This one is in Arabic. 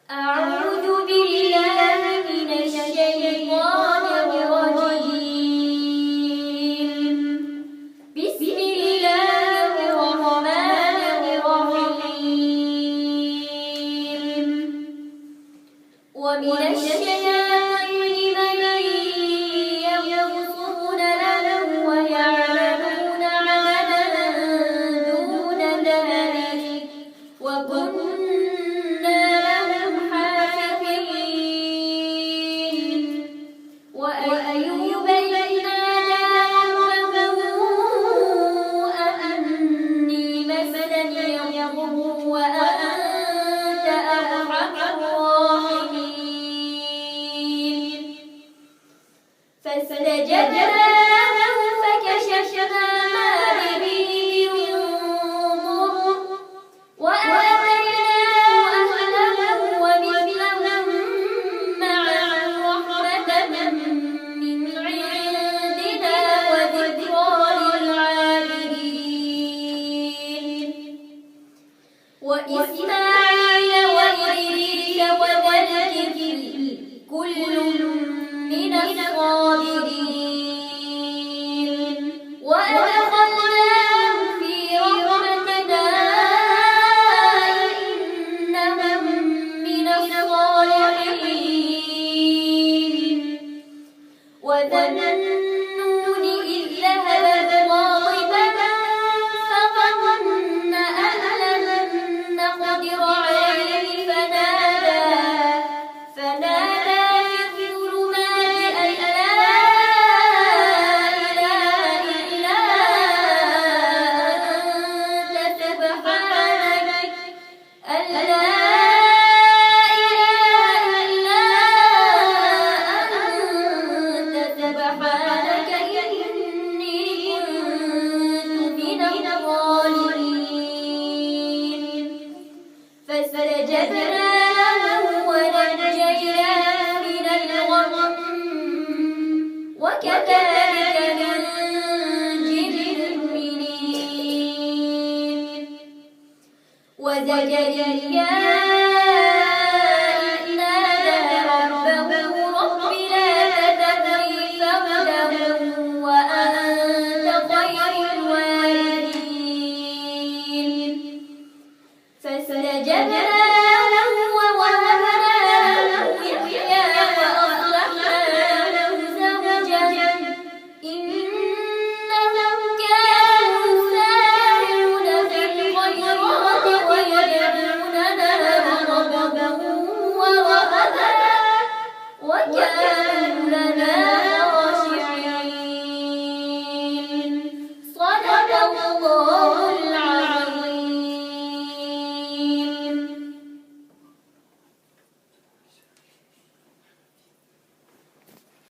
أعوذ بالله من الشيطان الرجيم. بسم الله الرحمن الرحيم. ومن الشياطين من يغوصون له ويعملون عملا دون ذلك وكنا لهم حافظين. وأيوب إذ نادى ربه أني مسني الضر وأنت أرحم الراحمين. فاستجبنا له فكشفنا ما به من ضر وآتيناه أهله ومثلهم معهم رحمة من عندنا وذكرى للعابدين. وإسماعيل وإدريس وذا الكفل كل من الصابرين. وأدخلناهم في رحمتنا إنهم من الصالحين. وذا النون إذ ذهب مغاضبا فظن أن لن نقدر عليه فنادى في الظلمات أن لا إله إلا أنت سبحانك إني كنت من الظالمين. فاستجبنا له ونجيناه من الغم وكذلك ننجي المؤمنين. وزكريا إذ نادى ربه رب لا تذرني فردا وأنت خير الوارثين. فاستجبنا له ووهبنا له يحيى وأصلحنا له زوجه إنهم كانوا يسارعون في الخيرات ويدعوننا رغبا ورهبا وكانوا لنا خاشعين. صدق الله